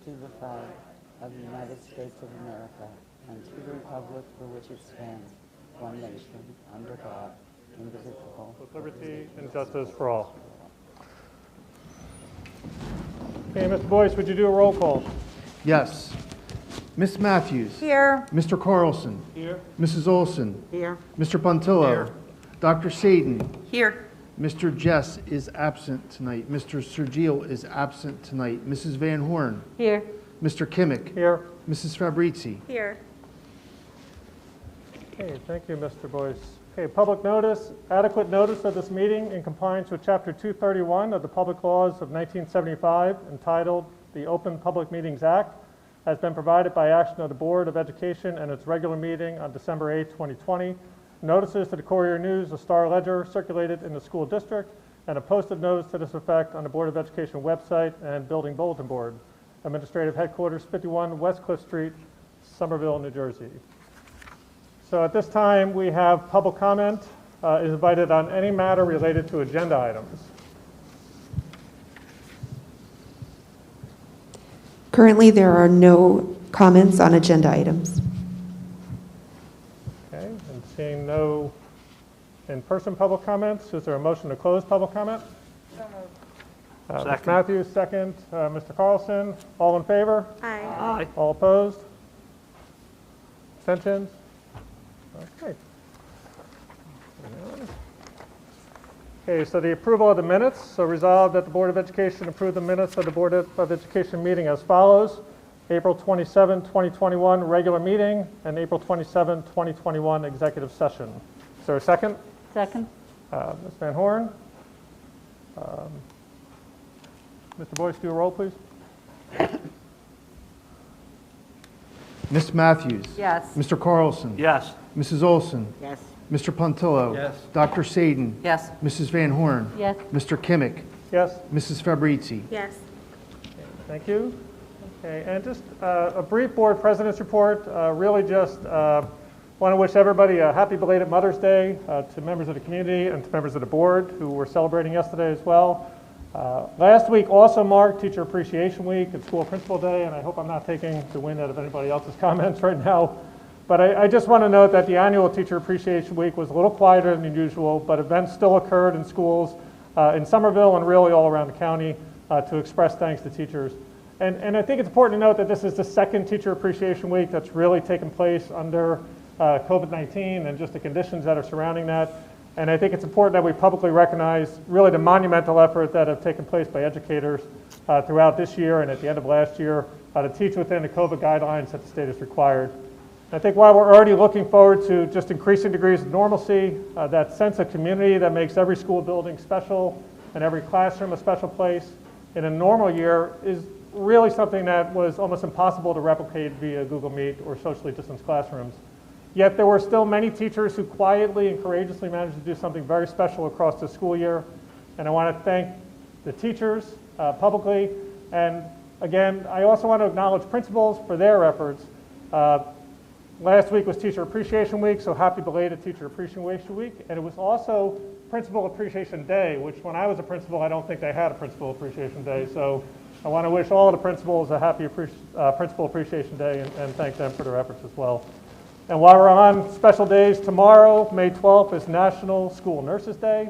to the flag of the United States of America and to the republic for which it stands, one nation, under God, indivisible, with liberty and justice for all. Okay, Mr. Boyce, would you do a roll call? Yes. Miss Matthews. Here. Mr. Carlson. Here. Mrs. Olson. Here. Mr. Puntillo. Here. Dr. Sadin. Here. Mr. Jess is absent tonight. Mr. Sergio is absent tonight. Mrs. Van Horn. Here. Mr. Kimmick. Here. Mrs. Fabrizi. Here. Okay, thank you, Mr. Boyce. Okay, public notice, adequate notice of this meeting in compliance with Chapter 231 of the Public Laws of 1975, entitled the Open Public Meetings Act, has been provided by action of the Board of Education and its regular meeting on December 8, 2020. Notices to the Courier News, the Star Ledger, circulated in the school district, and a posted notice to this effect on the Board of Education website and building bulletin board. Administrative headquarters, 51 West Cliff Street, Somerville, New Jersey. So at this time, we have public comment is invited on any matter related to agenda items. Currently, there are no comments on agenda items. Okay, and seeing no in-person public comments, is there a motion to close public comment? Ms. Matthews, second. Mr. Carlson, all in favor? Aye. All opposed? Abstentions? Okay. Okay, so the approval of the minutes. So resolved that the Board of Education approve the minutes of the Board of Education meeting as follows. April 27, 2021 regular meeting and April 27, 2021 executive session. Is there a second? Second. Ms. Van Horn. Mr. Boyce, do a roll, please. Miss Matthews. Yes. Mr. Carlson. Yes. Mrs. Olson. Yes. Mr. Puntillo. Yes. Dr. Sadin. Yes. Mrs. Van Horn. Yes. Mr. Kimmick. Yes. Mrs. Fabrizi. Yes. Thank you. Okay, and just a brief board president's report. Really just want to wish everybody a happy belated Mother's Day to members of the community and to members of the board who were celebrating yesterday as well. Last week also marked Teacher Appreciation Week and School Principal Day, and I hope I'm not taking the wind out of anybody else's comments right now. But I just want to note that the annual Teacher Appreciation Week was a little quieter than usual, but events still occurred in schools in Somerville and really all around the county to express thanks to teachers. And I think it's important to note that this is the second Teacher Appreciation Week that's really taken place under COVID-19 and just the conditions that are surrounding that. And I think it's important that we publicly recognize really the monumental effort that have taken place by educators throughout this year and at the end of last year to teach within the COVID guidelines that the state has required. I think while we're already looking forward to just increasing degrees of normalcy, that sense of community that makes every school building special and every classroom a special place in a normal year is really something that was almost impossible to replicate via Google Meet or socially distanced classrooms. Yet there were still many teachers who quietly and courageously managed to do something very special across the school year. And I want to thank the teachers publicly. And again, I also want to acknowledge principals for their efforts. Last week was Teacher Appreciation Week, so happy belated Teacher Appreciation Week. And it was also Principal Appreciation Day, which when I was a principal, I don't think they had a Principal Appreciation Day. So I want to wish all of the principals a happy Principal Appreciation Day and thank them for their efforts as well. And while we're on special days, tomorrow, May 12th, is National School Nurses Day.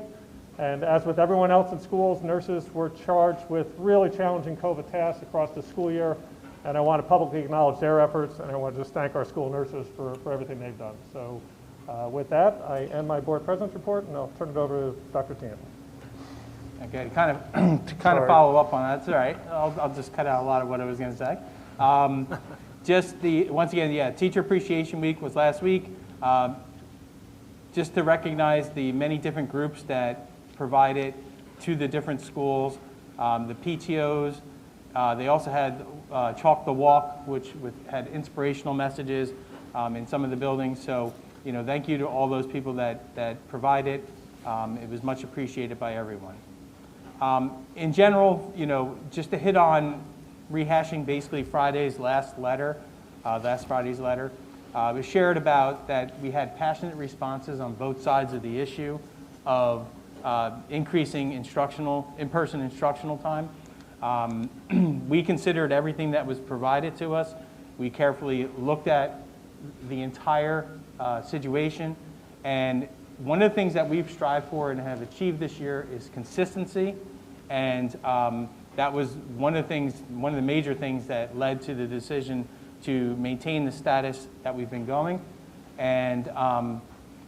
And as with everyone else in schools, nurses were charged with really challenging COVID tasks across the school year. And I want to publicly acknowledge their efforts, and I want to just thank our school nurses for everything they've done. So with that, I end my board president's report, and I'll turn it over to Dr. Tian. Okay, to kind of follow up on that, it's all right. I'll just cut out a lot of what I was going to say. Once again, yeah, Teacher Appreciation Week was last week. Just to recognize the many different groups that provided to the different schools, the PTOs. They also had Chalk the Walk, which had inspirational messages in some of the buildings. So, thank you to all those people that provided. It was much appreciated by everyone. In general, just to hit on rehashing basically Friday's last Friday's letter, it was shared about that we had passionate responses on both sides of the issue of increasing in-person instructional time. We considered everything that was provided to us. We carefully looked at the entire situation, and one of the things that we've strived for and have achieved this year is consistency, and that was one of the major things that led to the decision to maintain the status that we've been going. And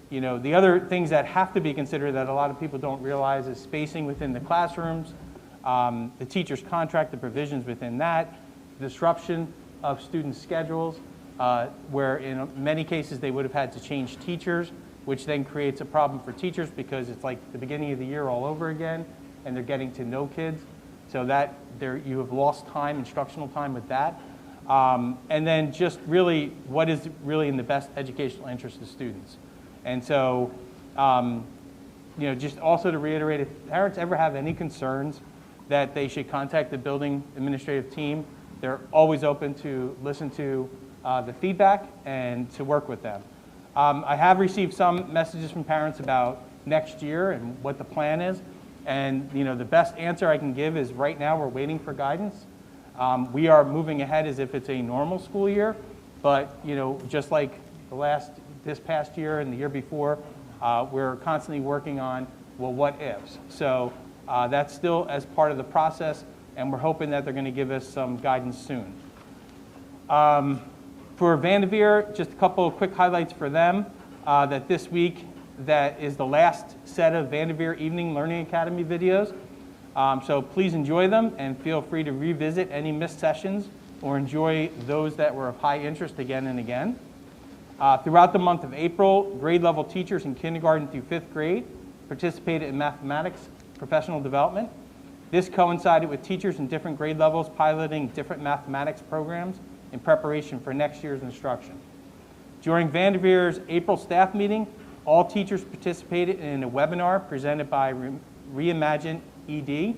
you know, the other things that have to be considered that a lot of people don't realize is spacing within the classrooms, the teacher's contract, the provisions within that, disruption of student schedules, where in many cases they would have had to change teachers, which then creates a problem for teachers because it's like the beginning of the year all over again, and they're getting to know kids. So that you have lost time, instructional time with that. And then just really what is really in the best educational interest of students. And so, you know, just also to reiterate, if parents ever have any concerns that they should contact the building administrative team, they're always open to listen to the feedback and to work with them. I have received some messages from parents about next year and what the plan is. And you know, the best answer I can give is right now we're waiting for guidance. We are moving ahead as if it's a normal school year, but you know, just like this past year and the year before, we're constantly working on, well, what ifs. So that's still as part of the process, and we're hoping that they're going to give us some guidance soon. For Vanderveer, just a couple of quick highlights for them, that this week, that is the last set of Vanderveer Evening Learning Academy videos. So please enjoy them and feel free to revisit any missed sessions or enjoy those that were of high interest again and again. Throughout the month of April, grade level teachers in kindergarten through 5th grade participated in mathematics professional development. This coincided with teachers in different grade levels piloting different mathematics programs in preparation for next year's instruction. During Vanderveer's April staff meeting, all teachers participated in a webinar presented by Reimagine ED,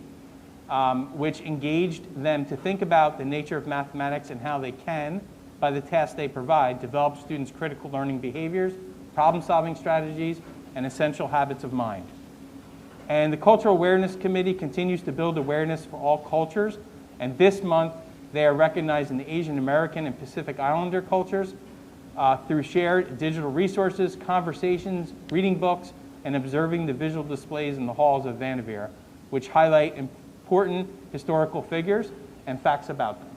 which engaged them to think about the nature of mathematics and how they can, by the tasks they provide, develop students' critical learning behaviors, problem-solving strategies, and essential habits of mind. And the Cultural Awareness Committee continues to build awareness for all cultures, and this month they are recognizing the Asian American and Pacific Islander cultures through shared digital resources, conversations, reading books, and observing the visual displays in the halls of Vanderveer, which highlight important historical figures and facts about them.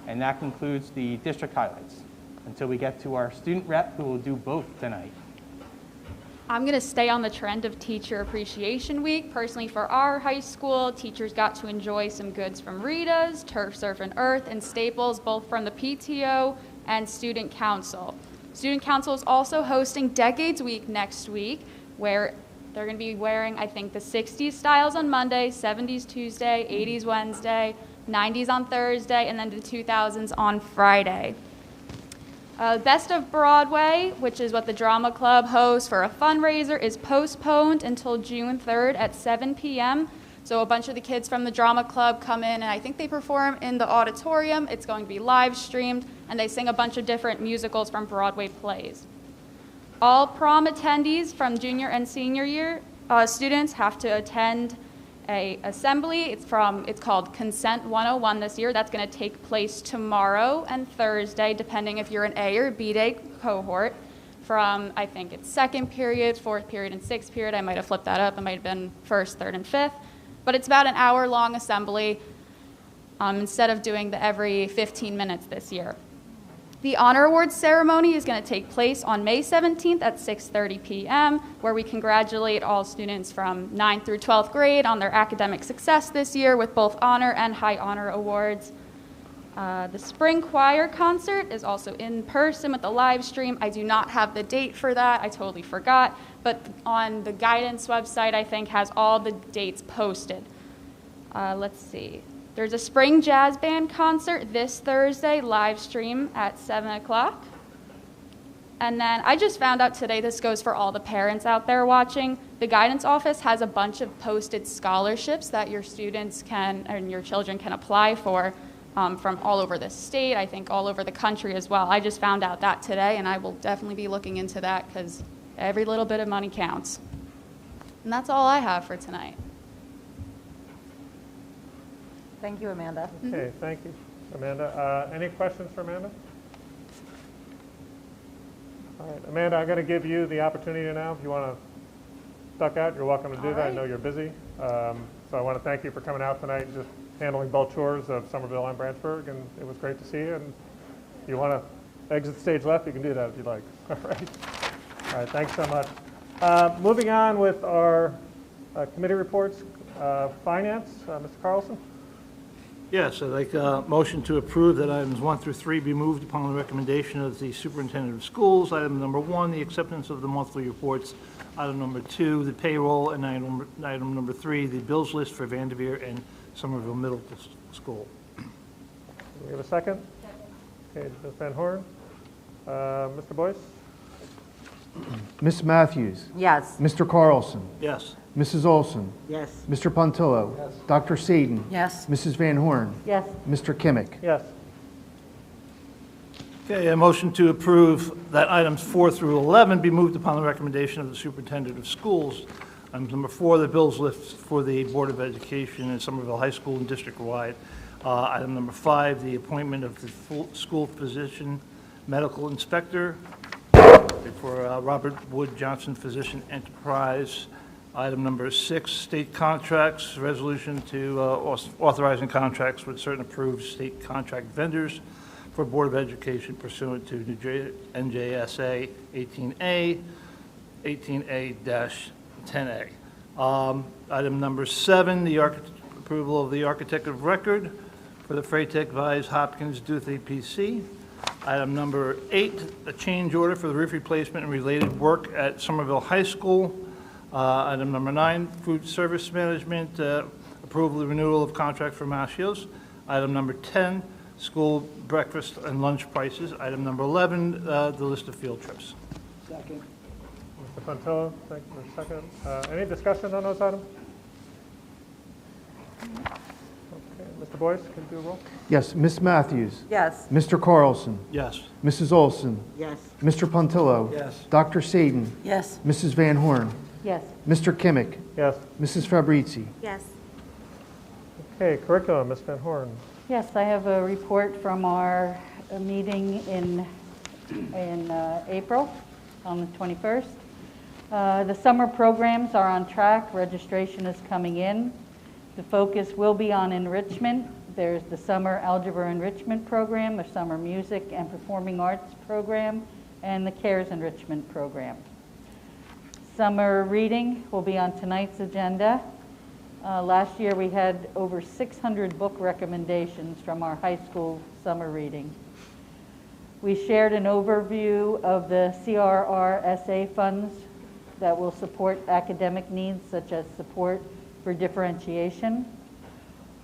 And that concludes the district highlights until we get to our student rep who will do both tonight. I'm going to stay on the trend of Teacher Appreciation Week. Personally, for our high school, teachers got to enjoy some goods from Rita's, Turf, Surf, and Earth, and staples, both from the PTO and Student Council. Student Council is also hosting Decades Week next week, where they're going to be wearing, I think, the 60s styles on Monday, 70s Tuesday, 80s Wednesday, 90s on Thursday, and then the 2000s on Friday. Best of Broadway, which is what the Drama Club hosts for a fundraiser, is postponed until June 3rd at 7 p.m. So a bunch of the kids from the Drama Club come in, and I think they perform in the auditorium. It's going to be live streamed, and they sing a bunch of different musicals from Broadway plays. All prom attendees from junior and senior year students have to attend a assembly. It's called Consent 101 this year. That's going to take place tomorrow and Thursday, depending if you're an A or B day cohort, from I think it's 2nd period, 4th period, and 6th period. I might have flipped that up. It might have been 1st, 3rd, and 5th. But it's about an hour-long assembly instead of doing the every 15 minutes this year. The Honor Awards ceremony is going to take place on May 17th at 6:30 p.m., where we congratulate all students from 9th through 12th grade on their academic success this year with both honor and high honor awards. The Spring Choir concert is also in person with a live stream. I do not have the date for that. I totally forgot. But on the guidance website, I think, has all the dates posted. Let's see. There's a Spring Jazz Band concert this Thursday, live stream at 7 o'clock. And then I just found out today, this goes for all the parents out there watching, the guidance office has a bunch of posted scholarships that your students can, and your children can apply for from all over the state, I think all over the country as well. I just found out that today, and I will definitely be looking into that because every little bit of money counts. And that's all I have for tonight. Thank you, Amanda. Okay, thank you, Amanda. Any questions for Amanda? All right, Amanda, I'm going to give you the opportunity now. If you want to duck out, you're welcome to do that. I know you're busy. So I want to thank you for coming out tonight and just handling both chores of Somerville and Branchburg, and it was great to see you. And if you want to exit stage left, you can do that if you'd like. All right. All right, thanks so much. Moving on with our committee reports. Finance, Mr. Carlson. Yes, I'd like a motion to approve that items 1 through 3 be moved upon the recommendation of the superintendent of schools. Item number 1, the acceptance of the monthly reports. Item number 2, the payroll, and item number 3, the bills list for Vanderveer and Somerville Middle School. Do we have a second? Okay, Ms. Van Horn. Mr. Boyce? Ms. Matthews? Yes. Mr. Carlson? Yes. Mrs. Olson? Yes. Mr. Pontillo? Dr. Sadin? Yes. Mrs. Van Horn? Yes. Mr. Kimmick? Yes. Okay, a motion to approve that items 4 through 11 be moved upon the recommendation of the superintendent of schools. Item number 4, the bills list for the Board of Education in Somerville High School and district-wide. Item number 5, the appointment of the full school physician medical inspector for Robert Wood Johnson Physician Enterprise. Item number 6, state contracts, resolution to authorizing contracts with certain approved state contract vendors for Board of Education pursuant to NJSA 18A, 18A-10A. Item number 7, the approval of the architect of record for the Freytech Vise Hopkins Duthie PC. Item number 8, a change order for the roof replacement and related work at Somerville High School. Item number 9, food service management, approval of renewal of contract for Mascios. Item number 10, school breakfast and lunch prices. Item number 11, the list of field trips. Mr. Pontillo, thank you for a second. Any discussion on those items? Okay, Mr. Boyce, can you do a roll? Yes. Ms. Matthews? Yes. Mr. Carlson? Yes. Mrs. Olson? Yes. Mr. Pontillo? Yes. Dr. Sadin? Yes. Mrs. Van Horn? Yes. Mr. Kimmick? Yes. Mrs. Fabrizi? Yes. Okay, curriculum, Ms. Van Horn. Yes, I have a report from our meeting in April on the 21st. The summer programs are on track. Registration is coming in. The focus will be on enrichment. There's the summer algebra enrichment program, the summer music and performing arts program, and the CARES enrichment program. Summer reading will be on tonight's agenda. Last year we had over 600 book recommendations from our high school summer reading. We shared an overview of the CRRSA funds that will support academic needs such as support for differentiation.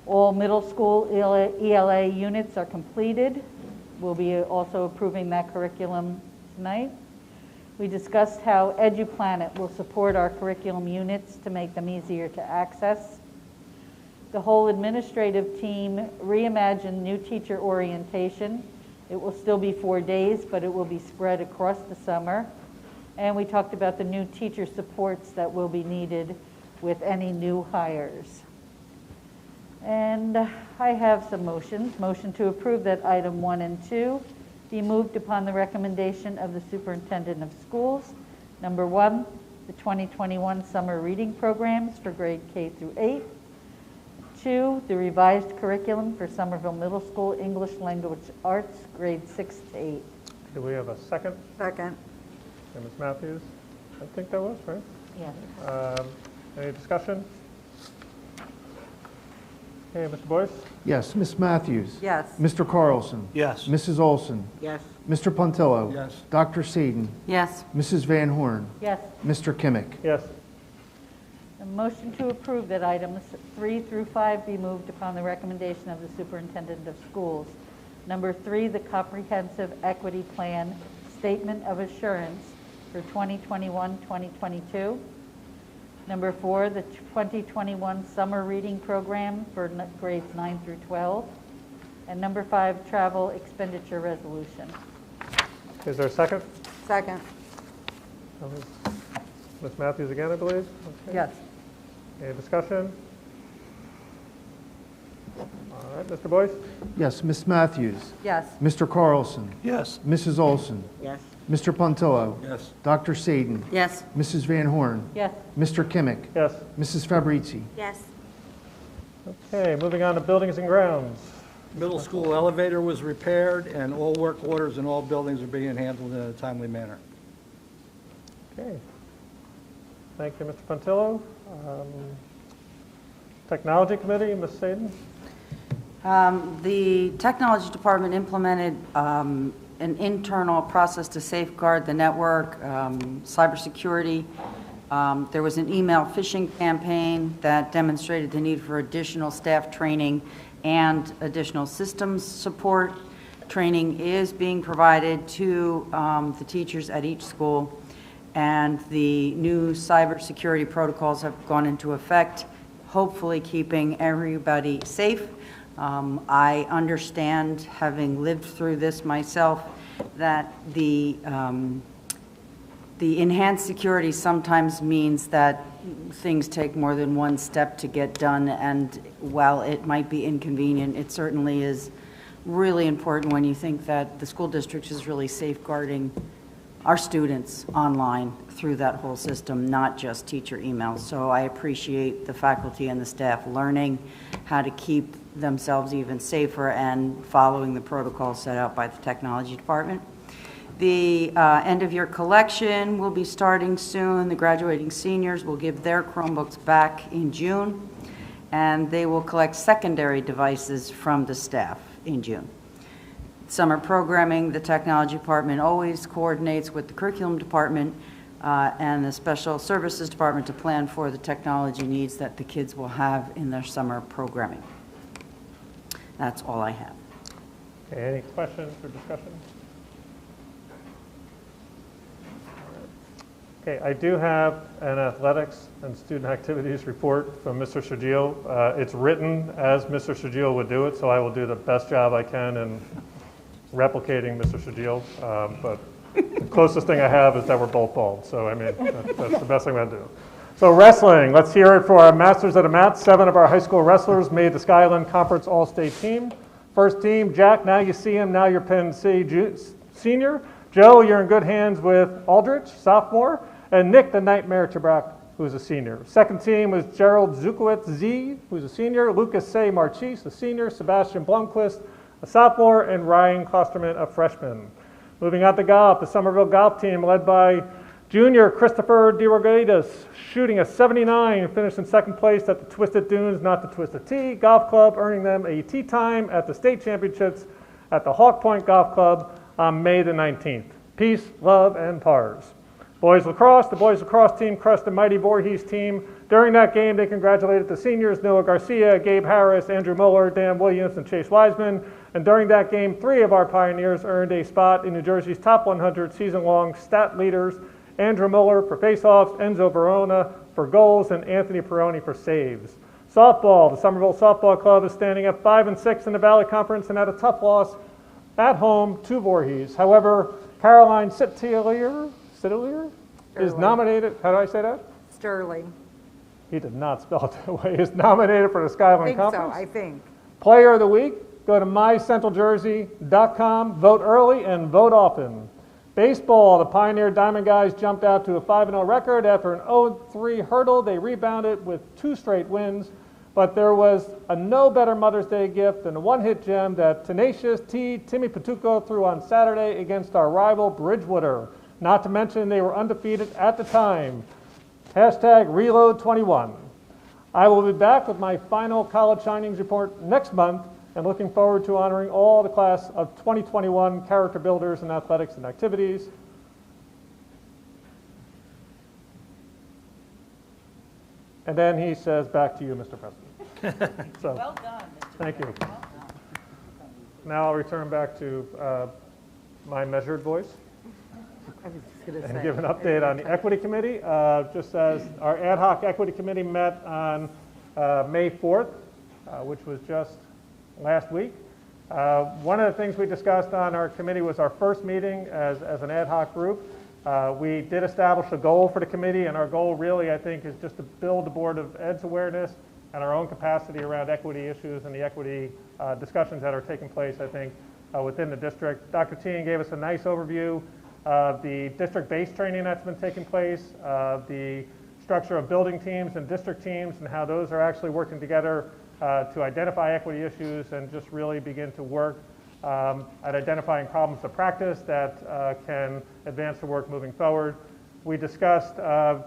All middle school ELA units are completed. We'll be also approving that curriculum tonight. We discussed how EduPlanet will support our curriculum units to make them easier to access. The whole administrative team reimagined new teacher orientation. It will still be 4 days, but it will be spread across the summer. And we talked about the new teacher supports that will be needed with any new hires. And I have some motions. Motion to approve that item 1 and 2 be moved upon the recommendation of the superintendent of schools. Number 1, the 2021 summer reading programs for grade K through 8. 2, the revised curriculum for Somerville Middle School English Language Arts, grade 6 to 8. Do we have a second? Second. Okay, Ms. Matthews? I think that was, right? Yes. Any discussion? Okay, Mr. Boyce? Yes. Ms. Matthews? Yes. Mr. Carlson? Yes. Mrs. Olson? Yes. Mr. Pontillo? Yes. Dr. Sadin? Yes. Mrs. Van Horn? Yes. Mr. Kimmick? Yes. A motion to approve that items 3 through 5 be moved upon the recommendation of the superintendent of schools. Number 3, the comprehensive equity plan statement of assurance for 2021-2022. Number 4, the 2021 summer reading program for grades 9 through 12. And number 5, travel expenditure resolution. Is there a second? Second. Ms. Matthews again, I believe? Okay. Yes. Any discussion? All right, Mr. Boyce? Yes. Ms. Matthews? Yes. Mr. Carlson? Yes. Mrs. Olson? Yes. Mr. Pontillo? Yes. Dr. Sadin? Yes. Mrs. Van Horn? Yes. Mr. Kimmick? Yes. Mrs. Fabrizi? Yes. Okay, moving on to buildings and grounds. Middle school elevator was repaired, and all work orders in all buildings are being handled in a timely manner. Okay. Thank you, Mr. Pontillo. Technology Committee, Ms. Sadin? The Technology Department implemented an internal process to safeguard the network, cybersecurity. There was an email phishing campaign that demonstrated the need for additional staff training and additional systems support. Training is being provided to the teachers at each school, and the new cybersecurity protocols have gone into effect, hopefully keeping everybody safe. I understand, having lived through this myself, that the enhanced security sometimes means that things take more than one step to get done, and while it might be inconvenient, it certainly is really important when you think that the school district is really safeguarding our students online through that whole system, not just teacher emails. So I appreciate the faculty and the staff learning how to keep themselves even safer and following the protocol set out by the technology department. The end-of-year collection will be starting soon. The graduating seniors will give their Chromebooks back in June, and they will collect secondary devices from the staff in June. Summer programming, the technology department always coordinates with the curriculum department and the special services department to plan for the technology needs that the kids will have in their summer programming. That's all I have. Okay, any questions or discussion? Okay, I do have an athletics and student activities report from Mr. Sergio. It's written as Mr. Sergio would do it, so I will do the best job I can in replicating Mr. Sergio. But the closest thing I have is that we're both bald, so I mean, that's the best thing I do. So wrestling, let's hear it for our Masters of the Mat. 7 of our high school wrestlers made the Skyland Conference All-State team. First team, Jack, now you see him, now you're Penn C senior. Joe, you're in good hands with Aldrich, sophomore. And Nick, the Nightmare Tabrak, who's a senior. Second team was Gerald Zukowitz Z, who's a senior. Lucas Say Marchise, a senior. Sebastian Blomquist, a sophomore. And Ryan Klosterman, a freshman. Moving on to golf, the Somerville golf team led by junior Christopher DeRogatis, shooting a 79, finished in second place at the Twisted Dunes, not the Twisted Tea Golf Club, earning them a tee time at the state championships at the Hawk Point Golf Club on May the 19th. Peace, love, and pars. Boys lacrosse, the boys lacrosse team crushed the mighty Voorhees team. During that game, they congratulated the seniors, Noah Garcia, Gabe Harris, Andrew Muller, Dan Williams, and Chase Wiseman. And during that game, 3 of our Pioneers earned a spot in New Jersey's top 100 season-long stat leaders. Andrew Muller for faceoffs, Enzo Verona for goals, and Anthony Peroni for saves. Softball, the Somerville Softball Club is standing at 5-6 in the Valley Conference and had a tough loss at home to Voorhees. However, Caroline Sittelier is nominated, how do I say that? Sterling. He did not spell it that way. Is nominated for the Skyline Conference. I think. Player of the Week, go to mycentraljersey.com, vote early and vote often. Baseball, the Pioneer Diamond Guys jumped out to a 5-0 record after an 0-3 hurdle. They rebounded with 2 straight wins, but there was a no better Mother's Day gift than a one-hit gem that Tenacious T. Timmy Patuco threw on Saturday against our rival Bridgewater. Not to mention they were undefeated at the time. Hashtag Reload21. I will be back with my final college signings report next month and looking forward to honoring all the class of 2021 character builders in athletics and activities. And then he says, back to you, Mr. President. So, Well done. thank you. Now I'll return back to my measured voice I was just going to and say. give an update on the Equity Committee. Just as our ad hoc Equity Committee met on May 4th, which was just last week. One of the things we discussed on our committee was our first meeting as an ad hoc group. We did establish a goal for the committee, and our goal really, I think, is just to build the Board of Ed's awareness and our own capacity around equity issues and the equity discussions that are taking place, I think, within the district. Dr. Tien gave us a nice overview of the district-based training that's been taking place, the structure of building teams and district teams, and how those are actually working together to identify equity issues and just really begin to work at identifying problems of practice that can advance the work moving forward. We discussed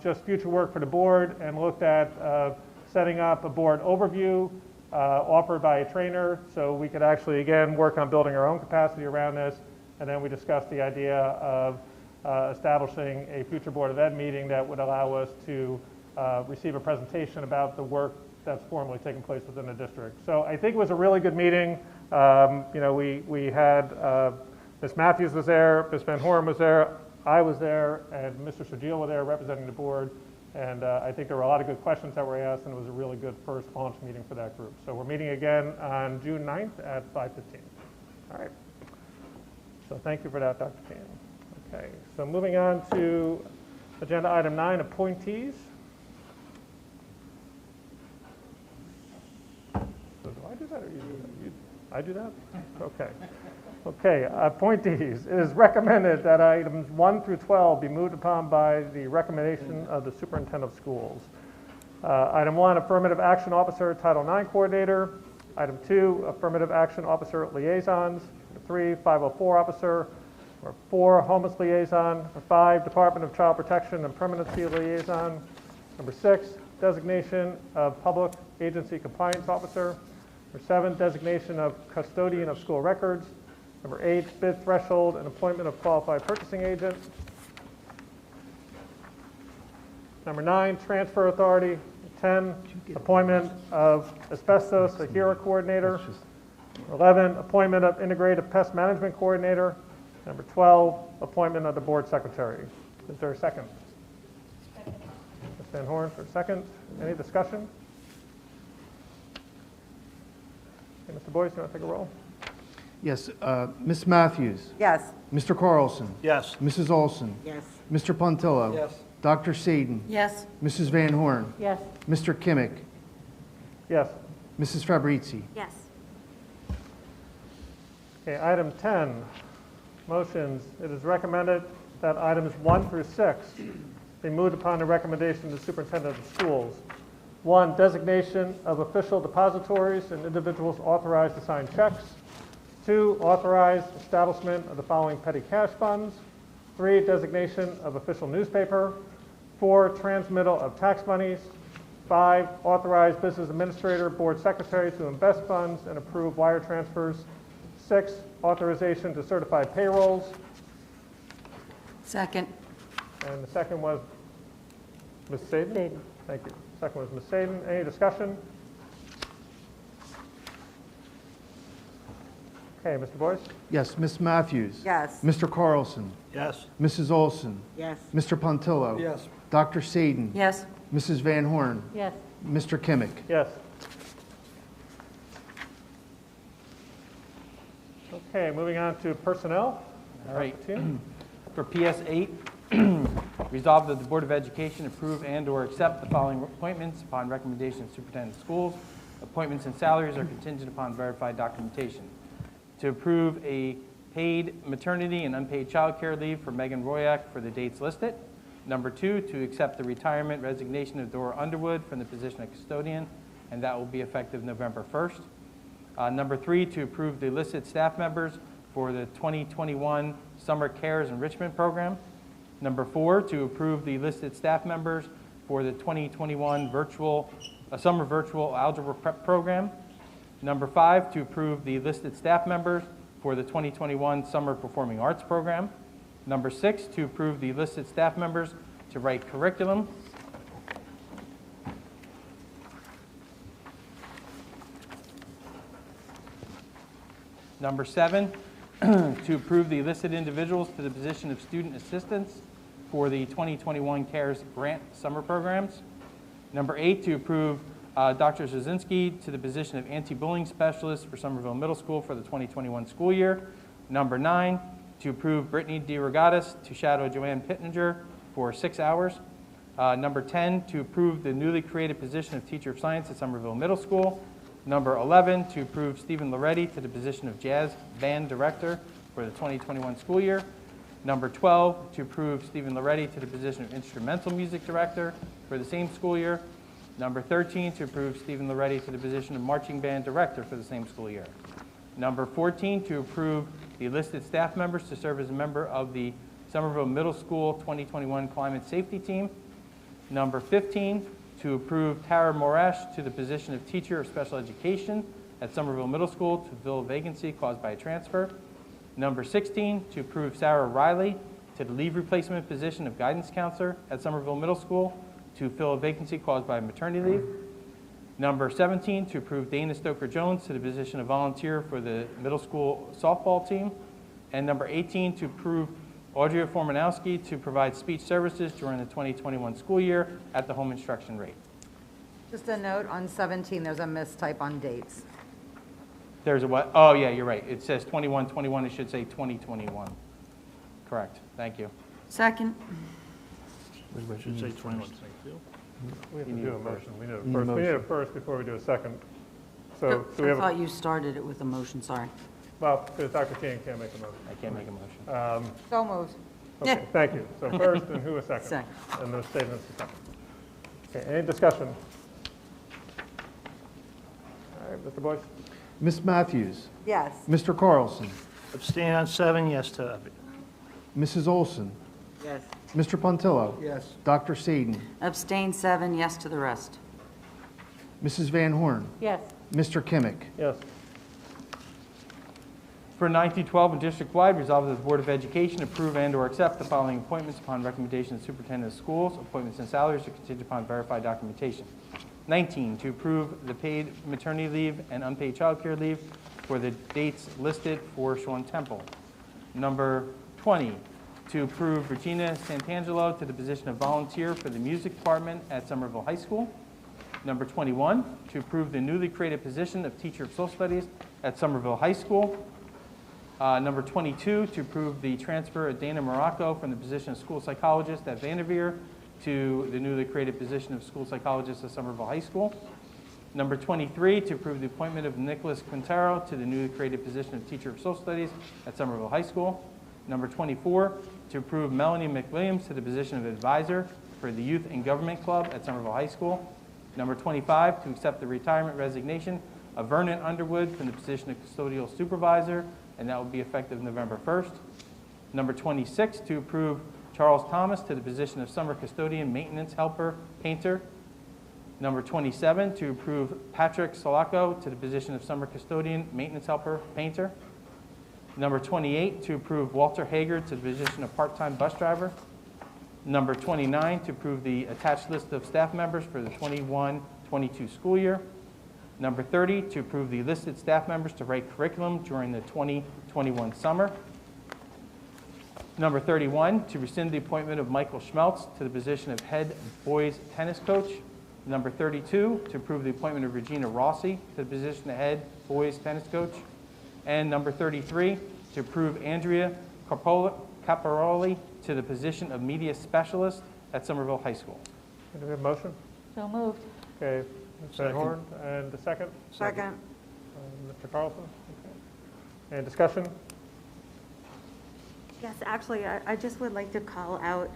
just future work for the board and looked at setting up a board overview offered by a trainer so we could actually, again, work on building our own capacity around this. And then we discussed the idea of establishing a future Board of Ed meeting that would allow us to receive a presentation about the work that's formally taking place within the district. So I think it was a really good meeting. We had Ms. Matthews was there, Ms. Van Horn was there, I was there, and Mr. Sergio was there representing the board. And I think there were a lot of good questions that were asked, and it was a really good first launch meeting for that group. So we're meeting again on June 9th at 5:15. All right. So thank you for that, Dr. Tien. Okay, so moving on to agenda item 9, appointees. So do I do that or you do that? I do that? Okay. Okay, appointees. It is recommended that items 1 through 12 be moved upon by the recommendation of the superintendent of schools. Item 1, affirmative action officer, Title IX coordinator. Item 2, affirmative action officer liaisons. 3, 504 officer. Or 4, homeless liaison. 5, Department of Child Protection and Permanency liaison. Number 6, designation of public agency compliance officer. Number 7, designation of custodian of school records. Number 8, bid threshold and appointment of qualified purchasing agent. Number 9, transfer authority. 10, appointment of asbestos AHERA coordinator. 11, appointment of integrated pest management coordinator. Number 12, appointment of the board secretary. Is there a second? Second. Ms. Van Horn for a second. Any discussion? Okay, Mr. Boyce, you want to take a roll? Yes, Ms. Matthews. Yes. Mr. Carlson. Yes. Mrs. Olson. Yes. Mr. Pontillo. Yes. Dr. Sadin. Yes. Mrs. Van Horn. Yes. Mr. Kimmick. Yes. Mrs. Fabrizi. Yes. Okay, item 10, motions. It is recommended that items 1 through 6 be moved upon the recommendation of the superintendent of schools. 1, designation of official depositories and individuals authorized to sign checks. 2, authorize establishment of the following petty cash funds. 3, designation of official newspaper. 4, transmittal of tax monies. 5, authorize business administrator, board secretary to invest funds and approve wire transfers. 6, authorization to certify payrolls. Second. And the second was Ms. Sadin? Sadin. Thank you. Second was Ms. Sadin. Any discussion? Okay, Mr. Boyce? Yes, Ms. Matthews. Yes. Mr. Carlson. Yes. Mrs. Olson. Yes. Mr. Pontillo. Yes. Dr. Sadin. Yes. Mrs. Van Horn. Yes. Mr. Kimmick. Yes. Okay, moving on to personnel. All right. Dr. Tien? For PS 8, resolved that the Board of Education approve and/or accept the following appointments upon recommendation of Superintendent of Schools. Appointments and salaries are contingent upon verified documentation. To approve a paid maternity and unpaid child care leave for Megan Royak for the dates listed. Number 2, to accept the retirement resignation of Dora Underwood from the position of custodian, and that will be effective November 1st. Number 3, to approve the listed staff members for the 2021 Summer Cares Enrichment Program. Number 4, to approve the listed staff members for the 2021 Summer Virtual Algebra Prep Program. Number 5, to approve the listed staff members for the 2021 Summer Performing Arts Program. Number 6, to approve the listed staff members to write curriculum. Number 7, to approve the listed individuals to the position of student assistants for the 2021 CARES grant summer programs. Number 8, to approve Dr. Zazinski to the position of anti-bullying specialist for Somerville Middle School for the 2021 school year. Number 9, to approve Brittany DeRogatis to shadow Joanne Pittenger for 6 hours. Number 10, to approve the newly created position of Teacher of Science at Somerville Middle School. Number 11, to approve Stephen Loretti to the position of Jazz Band Director for the 2021 school year. Number 12, to approve Stephen Loretti to the position of Instrumental Music Director for the same school year. Number 13, to approve Stephen Loretti to the position of Marching Band Director for the same school year. Number 14, to approve the listed staff members to serve as a member of the Somerville Middle School 2021 Climate Safety Team. Number 15, to approve Tara Morash to the position of Teacher of Special Education at Somerville Middle School to fill a vacancy caused by a transfer. Number 16, to approve Sarah Riley to the leave replacement position of Guidance Counselor at Somerville Middle School to fill a vacancy caused by maternity leave. Number 17, to approve Dana Stoker-Jones to the position of volunteer for the middle school softball team. And number 18, to approve Audrey Formanowski to provide speech services during the 2021 school year at the home instruction rate. Just a note, on 17, there's a mistype on dates. There's a what? Oh, yeah, you're right. It says 21-21. It should say 2021. Correct. Thank you. Second. It should say 21. We have to You need do a it motion. We need it Need a first. We need motion. it first before we do a second. So do we I have, thought you started it with a motion, sorry. well, because Dr. King can't make a motion. I can't make a motion. So moved. Okay, Yeah. thank you. So first, and who is second? Second. And the statement's the second. Okay, any discussion? All right, Mr. Boyce? Ms. Matthews, Yes. Mr. Carlson, Abstain on 7, yes to Mrs. Olson, Yes. Mr. Pontillo, Yes. Dr. Sadin, Abstain 7, yes to the rest. Mrs. Van Horn, Yes. Mr. Kimmick. Yes. For 9-12 and district-wide, resolved that the Board of Education approve and/or accept the following appointments upon recommendation of the superintendent of schools. Appointments and salaries are contingent upon verified documentation. 19, to approve the paid maternity leave and unpaid child care leave for the dates listed for Sean Temple. Number 20, to approve Regina Santangelo to the position of volunteer for the music department at Somerville High School. Number 21, to approve the newly created position of teacher of social studies at Somerville High School. Number 22, to approve the transfer of Dana Morocco from the position of school psychologist at Vanderveer to the newly created position of school psychologist at Somerville High School. Number 23, to approve the appointment of Nicholas Quintero to the newly created position of teacher of social studies at Somerville High School. Number 24, to approve Melanie McWilliams to the position of advisor for the Youth and Government Club at Somerville High School. Number 25, to accept the retirement resignation of Vernon Underwood from the position of custodial supervisor, and that will be effective November 1st. Number 26, to approve Charles Thomas to the position of summer custodian, maintenance helper, painter. Number 27, to approve Patrick Solaco to the position of summer custodian, maintenance helper, painter. Number 28, to approve Walter Hager to the position of part-time bus driver. Number 29, to approve the attached list of staff members for the 21-22 school year. Number 30, to approve the listed staff members to write curriculum during the 2021 summer. Number 31, to rescind the appointment of Michael Schmeltz to the position of head boys tennis coach. Number 32, to approve the appointment of Regina Rossi to the position of head boys tennis coach. And number 33, to approve Andrea Caparoli to the position of media specialist at Somerville High School. Do we have a motion? So moved. Okay, Ms. Van Horn, and the second? Second. Mr. Carlson? Okay. Any discussion? Yes, actually, I just would like to call out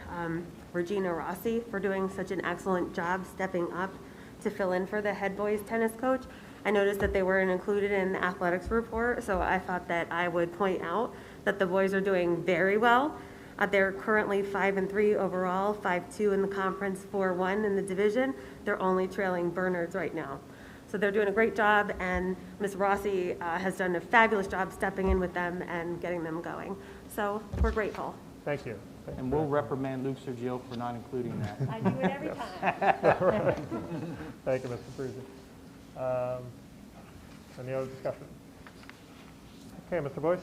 Regina Rossi for doing such an excellent job stepping up to fill in for the head boys tennis coach. I noticed that they weren't included in the athletics report, so I thought that I would point out that the boys are doing very well. They're currently 5-3 overall, 5-2 in the conference, 4-1 in the division. They're only trailing Bernards right now. So they're doing a great job, and Ms. Rossi has done a fabulous job stepping in with them and getting them going. So we're grateful. Thank you. And we'll reprimand Luke Sergio for not including that. I do it every time. Thank you, Mr. Parisi. Any other discussion? Okay, Mr. Boyce?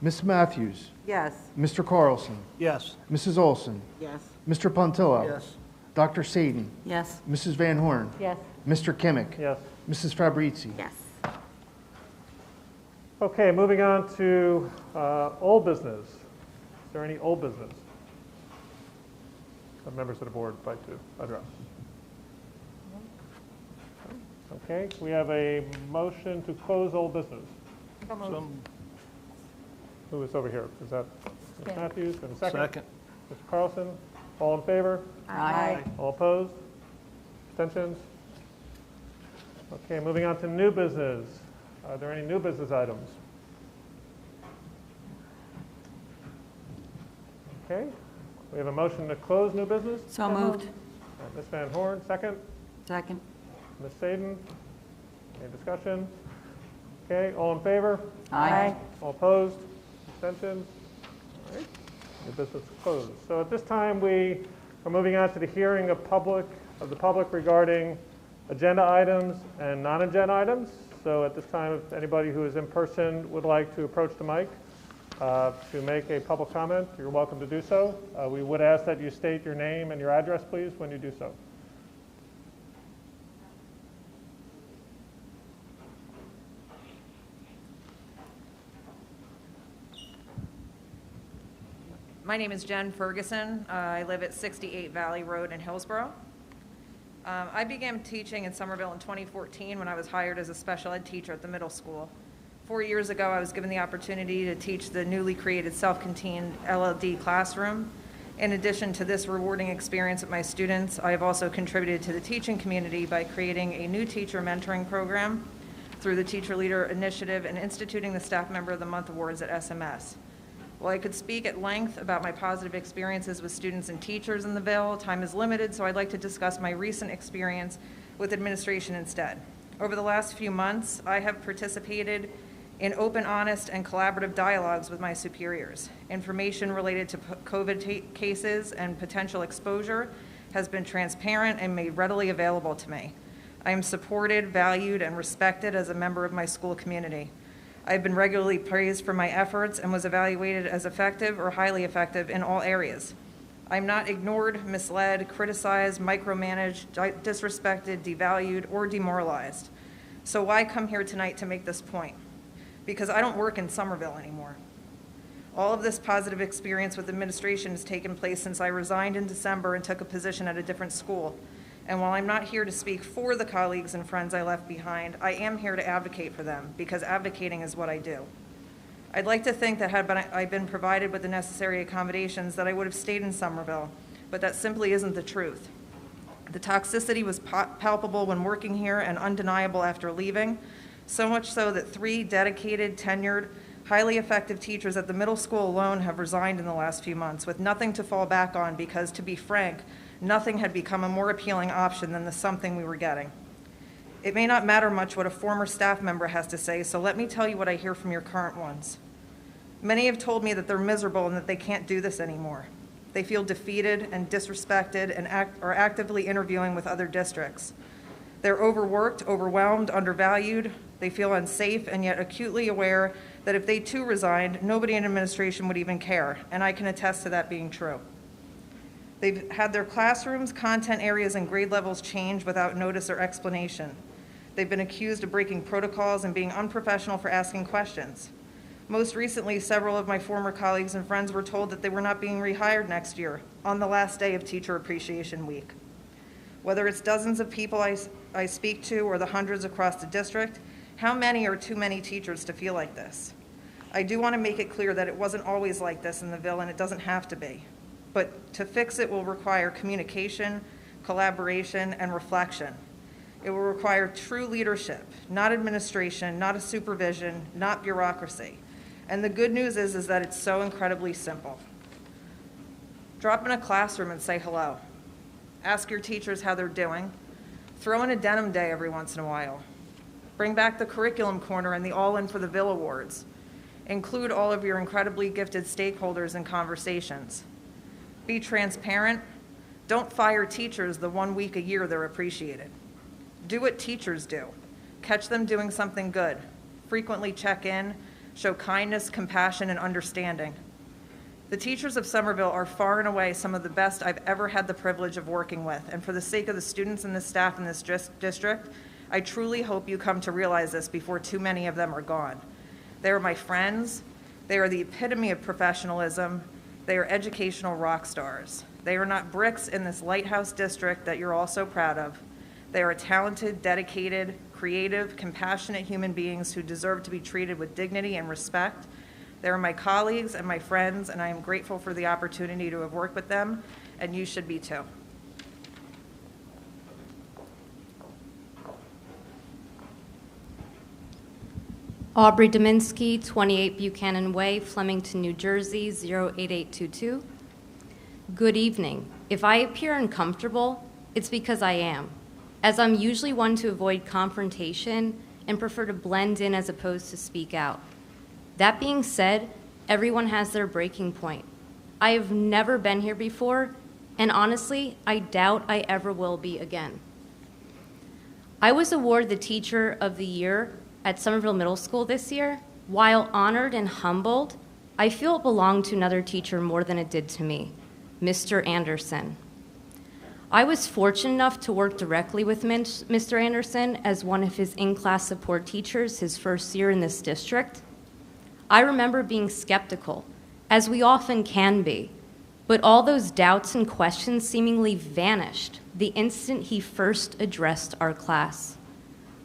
Ms. Matthews, Yes. Mr. Carlson, Yes. Mrs. Olson, Yes. Mr. Pontillo, Yes. Dr. Sadin, Yes. Mrs. Van Horn, Yes. Mr. Kimmick, Yes. Mrs. Fabrizi. Yes. Okay, moving on to old business. Is there any old business? members of the board would like to address? Okay, we have a motion to close old business. Who is over here? Is that Ms. Matthews? And a second? Second. Mr. Carlson? All in favor? Aye. All opposed? Abstentions? Okay, moving on to new business. Are there any new business items? Okay, we have a motion to close new business. So moved. Ms. Van Horn, second. Second. Ms. Saden? Any discussion? Okay, all in favor? Aye. All opposed? Abstentions? All right, new business is closed. So at this time, we are moving on to the hearing of the public regarding agenda items and non-agenda items. So at this time, if anybody who is in person would like to approach the mic to make a public comment, you're welcome to do so. We would ask that you state your name and your address, please, when you do so. My name is Jen Ferguson. I live at 68 Valley Road in Hillsborough. I began teaching in Somerville in 2014 when I was hired as a special ed teacher at the middle school. 4 years ago, I was given the opportunity to teach the newly created self-contained LLD classroom. In addition to this rewarding experience with my students, I have also contributed to the teaching community by creating a new teacher mentoring program through the Teacher Leader Initiative and instituting the Staff Member of the Month Awards at SMS. While I could speak at length about my positive experiences with students and teachers in the Ville, time is limited, so I'd like to discuss my recent experience with administration instead. Over the last few months, I have participated in open, honest, and collaborative dialogues with my superiors. Information related to COVID cases and potential exposure has been transparent and made readily available to me. I am supported, valued, and respected as a member of my school community. I've been regularly praised for my efforts and was evaluated as effective or highly effective in all areas. I'm not ignored, misled, criticized, micromanaged, disrespected, devalued, or demoralized. So why come here tonight to make this point? Because I don't work in Somerville anymore. All of this positive experience with administration has taken place since I resigned in December and took a position at a different school. And while I'm not here to speak for the colleagues and friends I left behind, I am here to advocate for them, because advocating is what I do. I'd like to think that had I been provided with the necessary accommodations that I would have stayed in Somerville, but that simply isn't the truth. The toxicity was palpable when working here and undeniable after leaving, so much so that 3 dedicated, tenured, highly effective teachers at the middle school alone have resigned in the last few months with nothing to fall back on because, to be frank, nothing had become a more appealing option than the something we were getting. It may not matter much what a former staff member has to say, so let me tell you what I hear from your current ones. Many have told me that they're miserable and that they can't do this anymore. They feel defeated and disrespected and are actively interviewing with other districts. They're overworked, overwhelmed, undervalued. They feel unsafe and yet acutely aware that if they too resigned, nobody in administration would even care, and I can attest to that being true. They've had their classrooms, content areas, and grade levels change without notice or explanation. They've been accused of breaking protocols and being unprofessional for asking questions. Most recently, several of my former colleagues and friends were told that they were not being rehired next year on the last day of Teacher Appreciation Week. Whether it's dozens of people I speak to or the hundreds across the district, how many are too many teachers to feel like this? I do want to make it clear that it wasn't always like this in the Ville, and it doesn't have to be. But to fix it will require communication, collaboration, and reflection. It will require true leadership, not administration, not a supervision, not bureaucracy. And the good news is that it's so incredibly simple. Drop in a classroom and say hello. Ask your teachers how they're doing. Throw in a denim day every once in a while. Bring back the curriculum corner and the All In for the Ville Awards. Include all of your incredibly gifted stakeholders in conversations. Be transparent. Don't fire teachers the 1 week a year they're appreciated. Do what teachers do. Catch them doing something good. Frequently check in. Show kindness, compassion, and understanding. The teachers of Somerville are far and away some of the best I've ever had the privilege of working with, and for the sake of the students and the staff in this district, I truly hope you come to realize this before too many of them are gone. They are my friends. They are the epitome of professionalism, They are educational rock stars. They are not bricks in this lighthouse district that you're all so proud of. They are talented, dedicated, creative, compassionate human beings who deserve to be treated with dignity and respect. They are my colleagues and my friends, and I am grateful for the opportunity to have worked with them, and you should be too. Aubrey Dominski, 28 Buchanan Way, Flemington, New Jersey, 08822. Good evening. If I appear uncomfortable, it's because I am, as I'm usually one to avoid confrontation and prefer to blend in as opposed to speak out. That being said, everyone has their breaking point. I have never been here before, and honestly, I doubt I ever will be again. I was awarded the Teacher of the Year at Somerville Middle School this year. While honored and humbled, I feel it belonged to another teacher more than it did to me, Mr. Anderson. I was fortunate enough to work directly with Mr. Anderson as one of his in-class support teachers his first year in this district. I remember being skeptical, as we often can be, but all those doubts and questions seemingly vanished the instant he first addressed our class.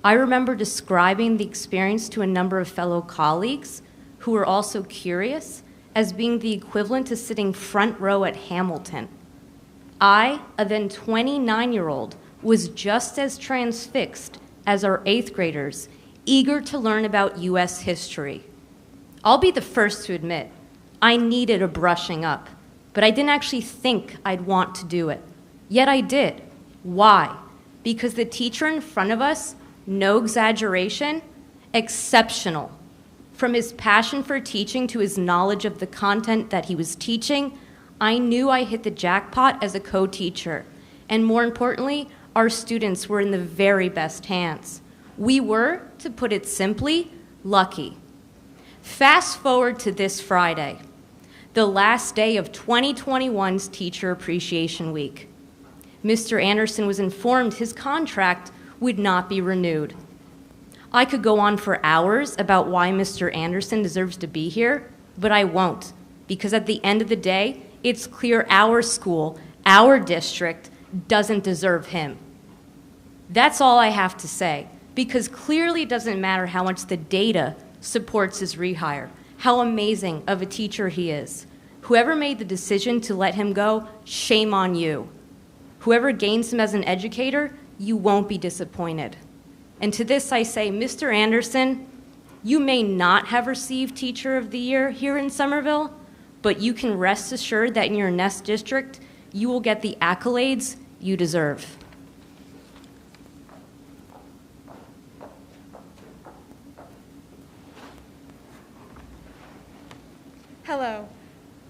I remember describing the experience to a number of fellow colleagues who were also curious as being the equivalent to sitting front row at Hamilton. I, a then 29-year-old, was just as transfixed as our 8th graders, eager to learn about U.S. history. I'll be the first to admit, I needed a brushing up, but I didn't actually think I'd want to do it. Yet I did. Why? Because the teacher in front of us, no exaggeration, exceptional. From his passion for teaching to his knowledge of the content that he was teaching, I knew I hit the jackpot as a co-teacher. And more importantly, our students were in the very best hands. We were, to put it simply, lucky. Fast forward to this Friday, the last day of 2021's Teacher Appreciation Week. Mr. Anderson was informed his contract would not be renewed. I could go on for hours about why Mr. Anderson deserves to be here, but I won't, because at the end of the day, it's clear our school, our district, doesn't deserve him. That's all I have to say, because clearly it doesn't matter how much the data supports his rehire, how amazing of a teacher he is. Whoever made the decision to let him go, shame on you. Whoever gains him as an educator, you won't be disappointed. And to this I say, Mr. Anderson, you may not have received Teacher of the Year here in Somerville, but you can rest assured that in your next district, you will get the accolades you deserve. Hello.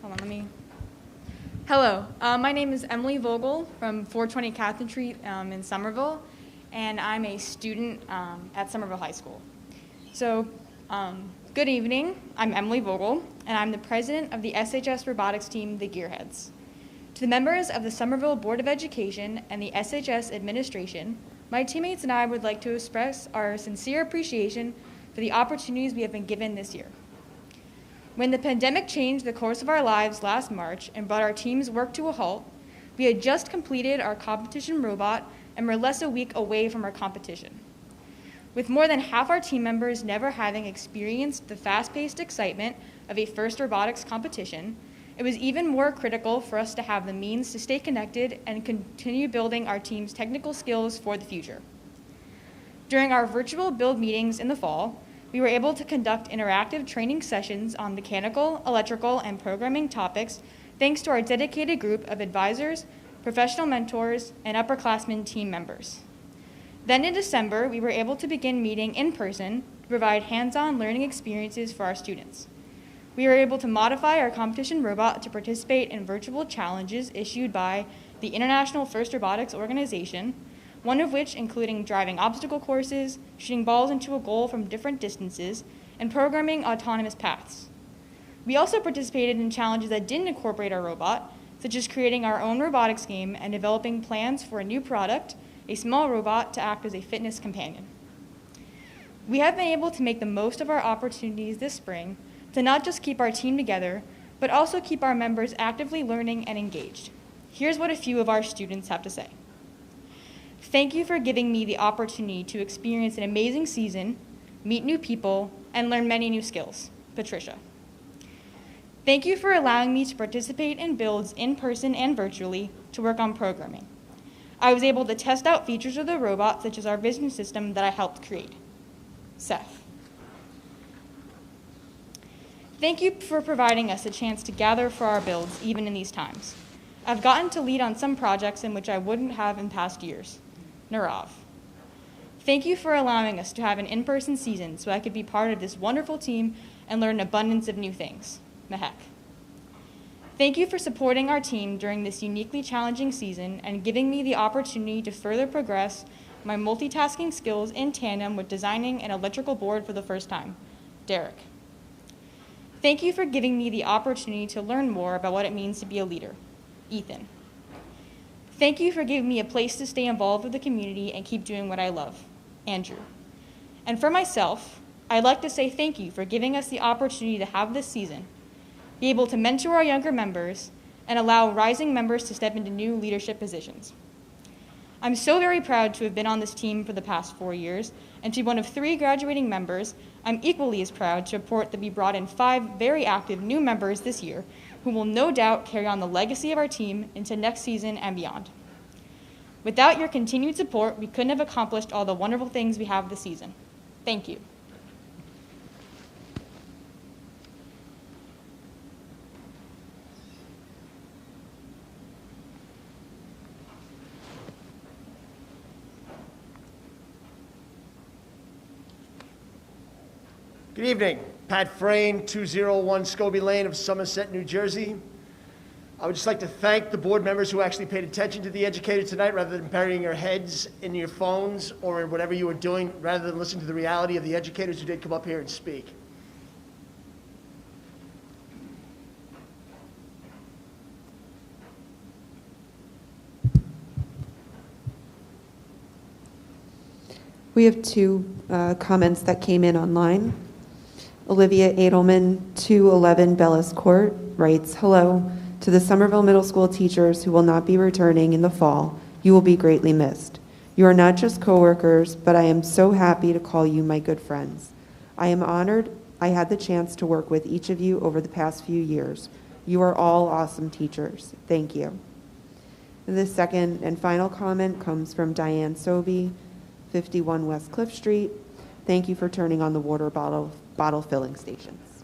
Hold on, Hello. My name is Emily Vogel from 420 Catherine Street in Somerville, and I'm a student at Somerville High School. So, good evening. I'm Emily Vogel, and I'm the president of the SHS robotics team, the Gearheads. To the members of the Somerville Board of Education and the SHS administration, my teammates and I would like to express our sincere appreciation for the opportunities we have been given this year. When the pandemic changed the course of our lives last March and brought our team's work to a halt, we had just completed our competition robot and were less a week away from our competition. With more than half our team members never having experienced the fast-paced excitement of a first robotics competition, it was even more critical for us to have the means to stay connected and continue building our team's technical skills for the future. During our virtual build meetings in the fall, we were able to conduct interactive training sessions on mechanical, electrical, and programming topics thanks to our dedicated group of advisors, professional mentors, and upperclassmen team members. Then in December, we were able to begin meeting in person to provide hands-on learning experiences for our students. We were able to modify our competition robot to participate in virtual challenges issued by the International First Robotics Organization, one of which including driving obstacle courses, shooting balls into a goal from different distances, and programming autonomous paths. We also participated in challenges that didn't incorporate our robot, such as creating our own robotics game and developing plans for a new product, a small robot to act as a fitness companion. We have been able to make the most of our opportunities this spring to not just keep our team together, but also keep our members actively learning and engaged. Here's what a few of our students have to say. Thank you for giving me the opportunity to experience an amazing season, meet new people, and learn many new skills. Patricia. Thank you for allowing me to participate in builds in person and virtually to work on programming. I was able to test out features of the robot, such as our vision system that I helped create. Seth. Thank you for providing us a chance to gather for our builds, even in these times. I've gotten to lead on some projects in which I wouldn't have in past years. Narav. Thank you for allowing us to have an in-person season so I could be part of this wonderful team and learn an abundance of new things. Mehek. Thank you for supporting our team during this uniquely challenging season and giving me the opportunity to further progress my multitasking skills in tandem with designing an electrical board for the first time. Derek. Thank you for giving me the opportunity to learn more about what it means to be a leader. Ethan. Thank you for giving me a place to stay involved with the community and keep doing what I love. Andrew. And for myself, I'd like to say thank you for giving us the opportunity to have this season, be able to mentor our younger members, and allow rising members to step into new leadership positions. I'm so very proud to have been on this team for the past 4 years, and to be one of 3 graduating members, I'm equally as proud to report that we brought in 5 very active new members this year who will no doubt carry on the legacy of our team into next season and beyond. Without your continued support, we couldn't have accomplished all the wonderful things we have this season. Thank you. Good evening. Pat Frayne, 201 Scobie Lane of Somerset, New Jersey. I would just like to thank the board members who actually paid attention to the educator tonight rather than burying your heads in your phones or in whatever you were doing, rather than listening to the reality of the educators who did come up here and speak. We have 2 comments that came in online. Olivia Edelman, 211 Bellis Court, writes, "Hello to the Somerville Middle School teachers who will not be returning in the fall. You will be greatly missed. You are not just coworkers, but I am so happy to call you my good friends. I am honored I had the chance to work with each of you over the past few years. You are all awesome teachers. Thank you." And the second and final comment comes from Diane Sobey, 51 West Cliff Street. "Thank you for turning on the water bottle filling stations."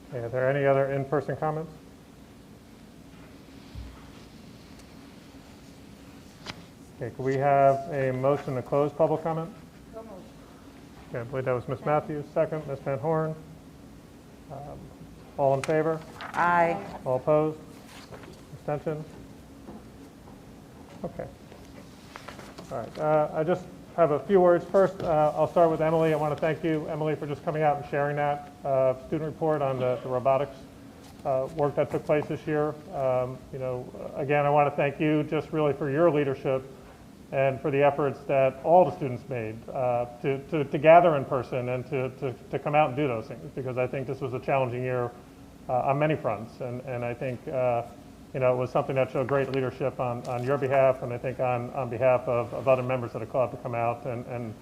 Okay, are there any other in-person comments? Okay, could we have a motion to close public comment? Okay, I believe that was Ms. Matthews, second. Ms. Van Horn. All in favor? Aye. All opposed? Abstention? Okay. All right. I just have a few words. First, I'll start with Emily. I want to thank you, Emily, for just coming out and sharing that student report on the robotics work that took place this year. Again, I want to thank you just really for your leadership and for the efforts that all the students made to gather in person and to come out and do those things, because I think this was a challenging year on many fronts. And I think it was something that showed great leadership on your behalf, and I think on behalf of other members of the club to come out and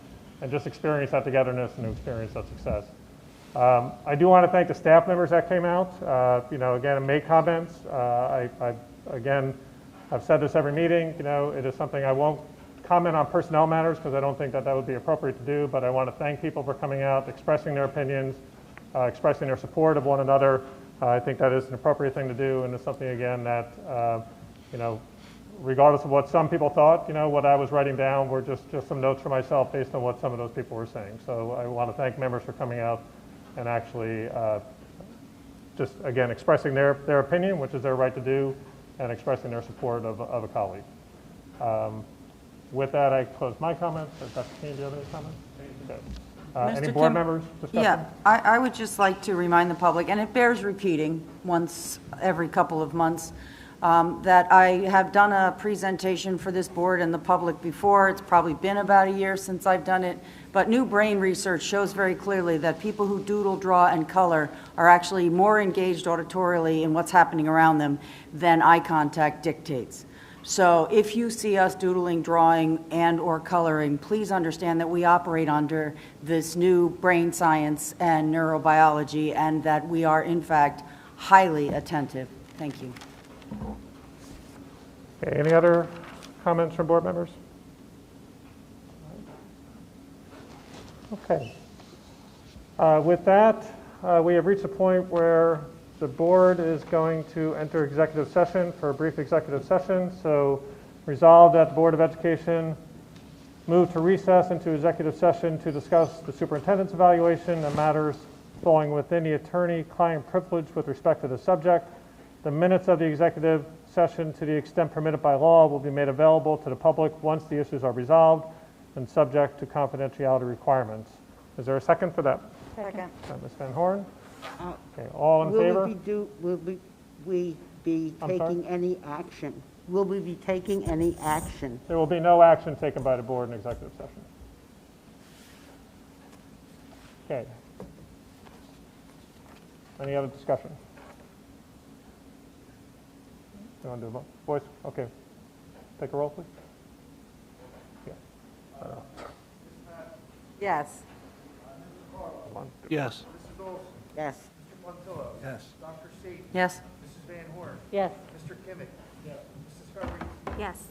just experience that togetherness and experience that success. I do want to thank the staff members that came out, again, and made comments. I've said this every meeting, it is something I won't comment on personnel matters because I don't think that would be appropriate to do, but I want to thank people for coming out, expressing their opinions, expressing their support of one another. I think that is an appropriate thing to do, and it's something, again, that, regardless of what some people thought, what I was writing down were just some notes for myself based on what some of those people were saying. So I want to thank members for coming out and actually just, again, expressing their opinion, which is their right to do, and expressing their support of a colleague. With that, I close my comments. Dr. King, do you have any comments? Okay. Any board members? Discussion? Yeah, I would just like to remind the public, and it bears repeating once every couple of months, that I have done a presentation for this board and the public before. It's probably been about a year since I've done it, but new brain research shows very clearly that people who doodle, draw, and color are actually more engaged auditorially in what's happening around them than eye contact dictates. So if you see us doodling, drawing, and or coloring, please understand that we operate under this new brain science and neurobiology, and that we are, in fact, highly attentive. Thank you. Okay, any other comments from board members? Okay. With that, we have reached a point where the board is going to enter executive session for a brief executive session. So resolved that the Board of Education move to recess into executive session to discuss the superintendent's evaluation and matters falling within the attorney-client privilege with respect to the subject. The minutes of the executive session, to the extent permitted by law, will be made available to the public once the issues are resolved and subject to confidentiality requirements. Is there a second for that? Second. Ms. Van Horn? Okay, all in favor? Will we be I'm sorry? taking any action? Will we be taking any action? There will be no action taken by the board in executive session. Okay. Any other discussion? You want to do a vote? Voice? Okay. Take a roll, please. Yeah. Yes. Yes. Mrs. Olson? Yes. Mr. Pontillo? Yes. Dr. Seaton? Yes. Mrs. Van Horn? Yes. Mr. Kimmick? Yes. Mrs. Federici? Yes.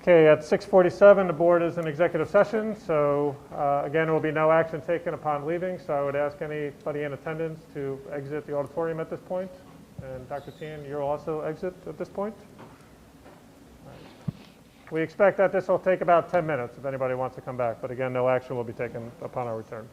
Okay, at 6:47, the board is in executive session. So again, there will be no action taken upon leaving. So I would ask anybody in attendance to exit the auditorium at this point. And Dr. Tien, you'll also exit at this point. We expect that this will take about 10 minutes if anybody wants to come back. But again, no action will be taken upon our return.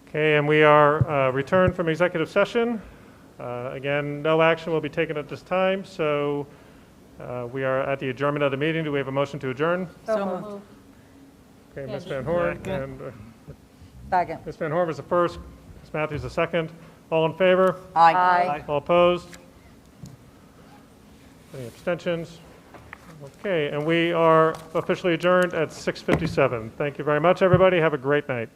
Okay, and we are returned from executive session. Again, no action will be taken at this time, so we are at the adjournment of the meeting. Do we have a motion to adjourn? So moved. Okay, Ms. Van Horn and Second. Ms. Van Horn was the first, Ms. Matthews the second. All in favor? Aye. All opposed? Any abstentions? Okay, and we are officially adjourned at 6:57. Thank you very much, everybody. Have a great night.